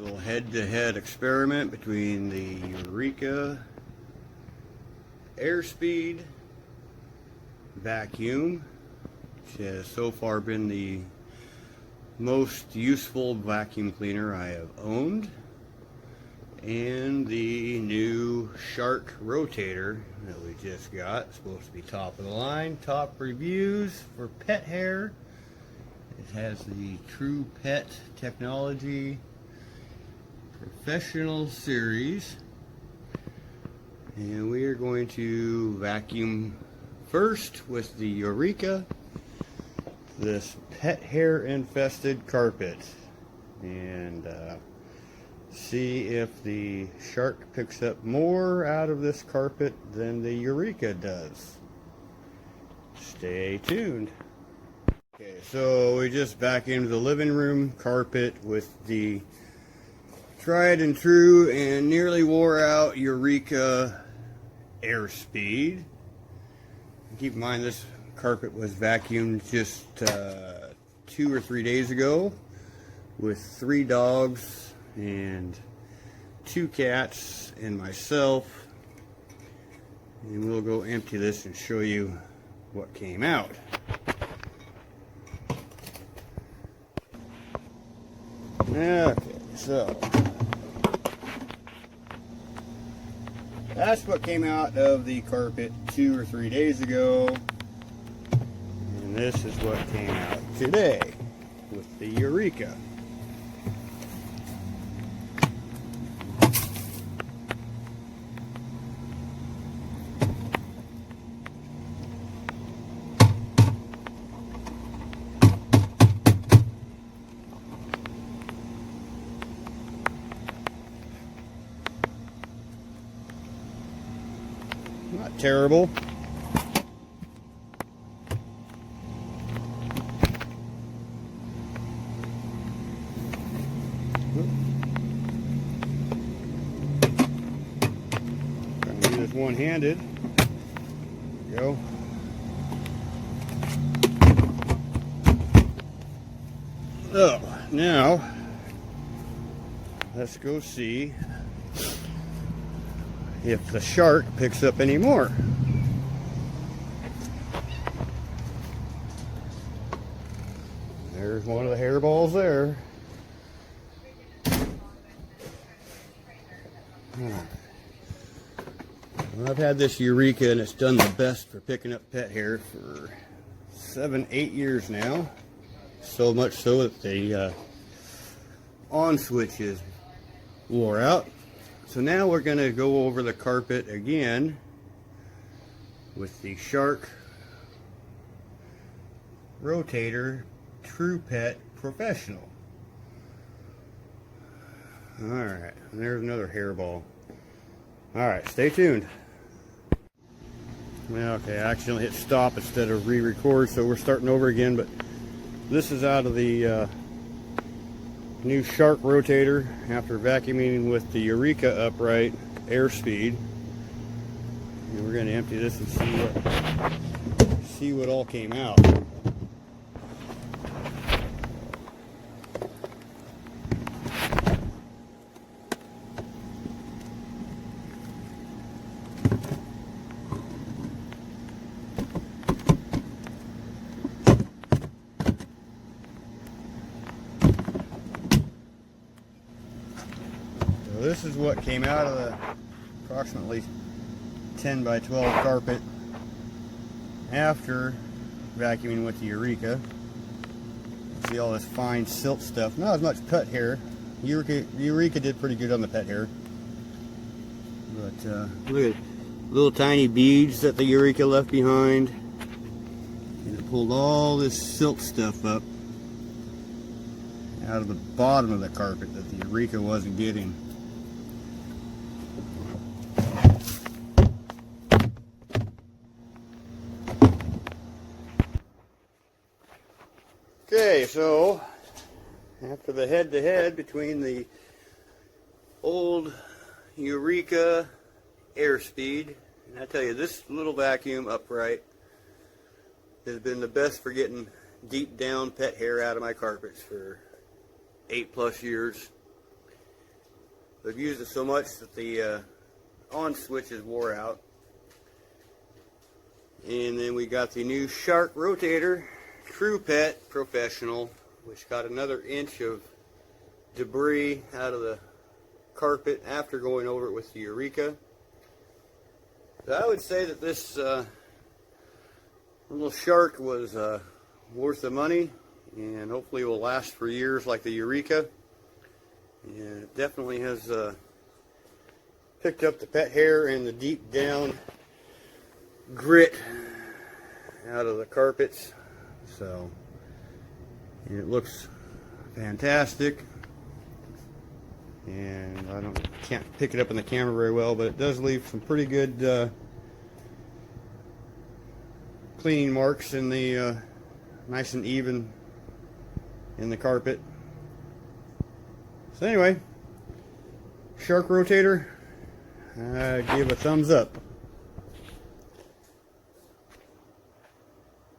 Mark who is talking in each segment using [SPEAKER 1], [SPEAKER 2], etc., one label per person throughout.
[SPEAKER 1] little head-to-head experiment between the Eureka Airspeed vacuum, which has so far been the most useful vacuum cleaner I have owned, and the new Shark Rotator that we just got. It's supposed to be top of the line, top reviews for pet hair. It has the TruePet technology professional series, and we are going to vacuum first with the Eureka this pet hair infested carpet and see if the Shark picks up more out of this carpet than the Eureka does. Stay tuned. Okay, so we just vacuumed the living room carpet with the tried and true and nearly wore out Eureka Airspeed. Keep in mind this carpet was vacuumed just 2 or 3 days ago with 3 dogs and 2 cats and myself, and we'll go empty this and show you what came out. Okay, so that's what came out of the carpet 2 or 3 days ago, and this is what came out today with the Eureka. Not terrible. Trying to do this one-handed. There we go. So now let's go see if the Shark picks up any more. There's one of the hairballs there. Well, I've had this Eureka and it's done the best for picking up pet hair for 7-8 years now. So much so that the on switch is wore out. So now we're going to go over the carpet again with the Shark Rotator TruePet Professional. Alright, there's another hairball. Alright, stay tuned. Okay, I accidentally hit stop instead of re-record, so we're starting over again, but this is out of the new Shark Rotator after vacuuming with the Eureka upright Airspeed, and we're going to empty this and see what all came out. This is what came out of the approximately 10 by 12 carpet after vacuuming with the Eureka. See all this fine silt stuff. Not as much pet hair. Eureka did pretty good on the pet hair. But look at little tiny beads that the Eureka left behind. And it pulled all this silt stuff up out of the bottom of the carpet that the Eureka wasn't getting. Okay, so after the head-to-head between the old Eureka Airspeed, and I tell you, this little vacuum upright has been the best for getting deep down pet hair out of my carpets for 8+ years. We've used it so much that the on switches wore out. And then we got the new Shark Rotator, TruePet Professional, which got another inch of debris out of the carpet after going over it with the Eureka. So I would say that this little Shark was worth the money, and hopefully will last for years like the Eureka. And it definitely has picked up the pet hair and the deep down grit out of the carpets. So it looks fantastic, and I can't pick it up in the camera very well, but it does leave some pretty good cleaning marks in the nice and even in the carpet. So anyway, Shark Rotator, I give a thumbs up.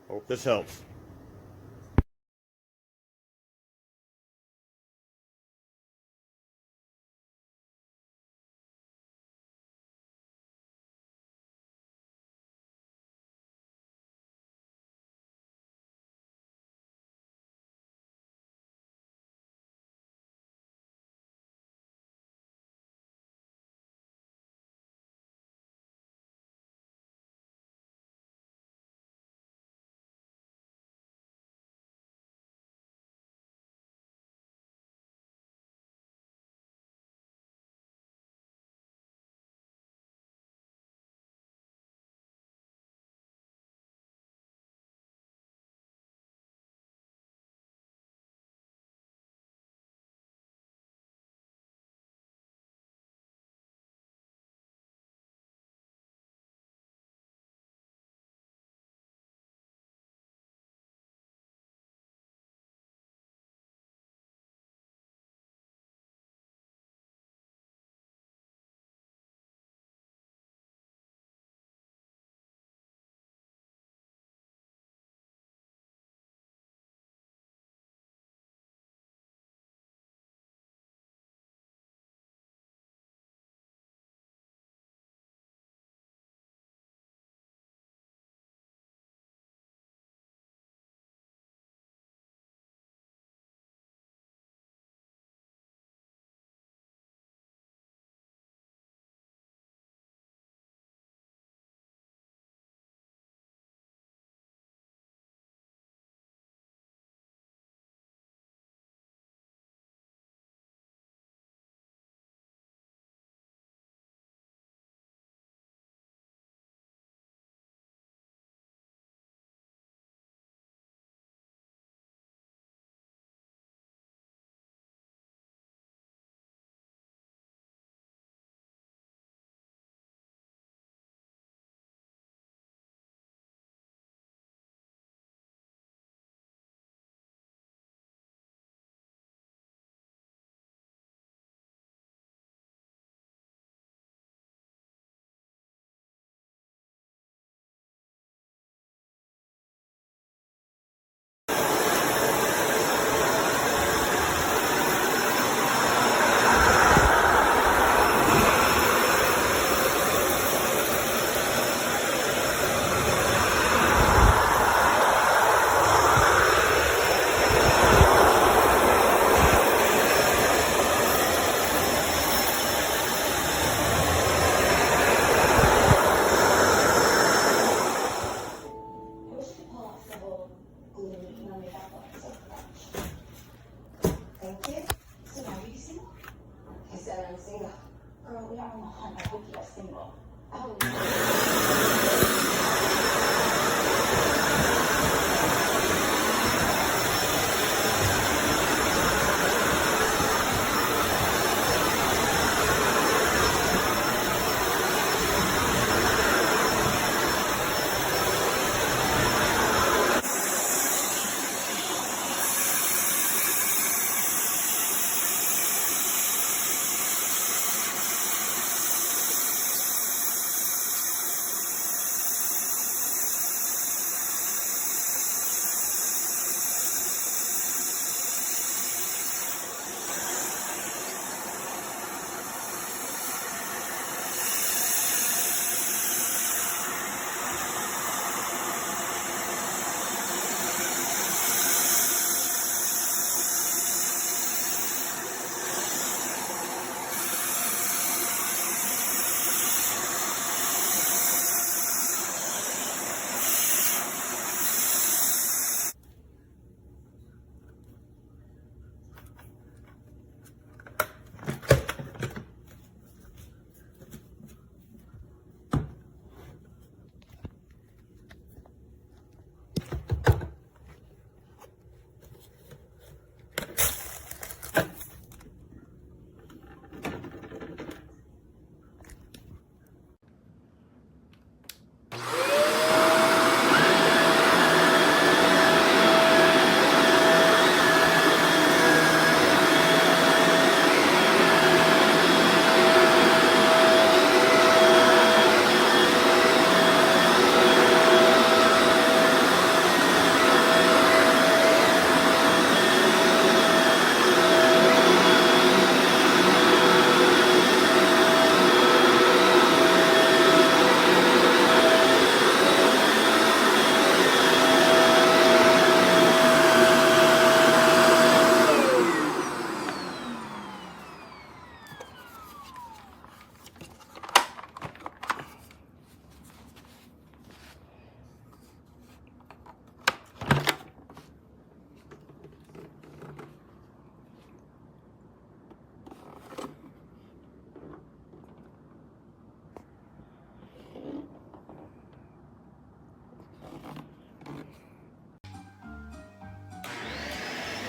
[SPEAKER 1] Hope this helps.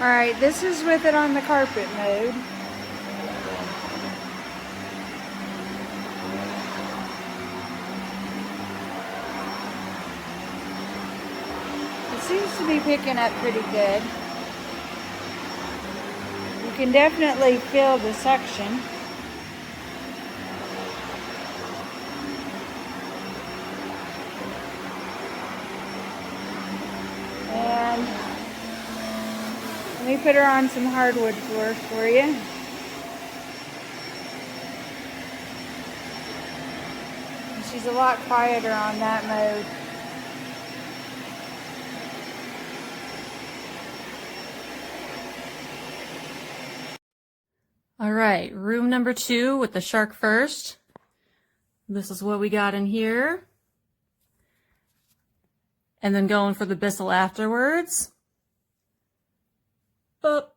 [SPEAKER 2] Alright, this is with it on the carpet mode. It seems to be picking up pretty good. You can definitely feel the suction. And let me put her on some hardwood floor for you. She's a lot quieter on that mode.
[SPEAKER 3] All right, room number 2 with the shark first. This is what we got in here. And then going for the Bissell afterwards. Boop.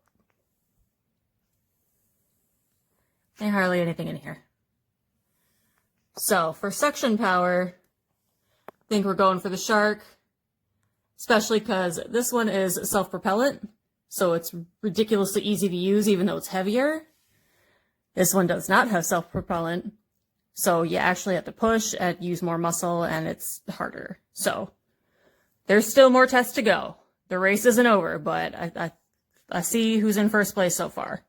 [SPEAKER 3] Ain't hardly anything in here. So for suction power, I think we're going for the shark, especially because this one is self-propellant, so it's ridiculously easy to use even though it's heavier. This one does not have self-propellant, so you actually have to push and use more muscle, and it's harder. So there's still more tests to go. The race isn't over, but I see who's in first place so far.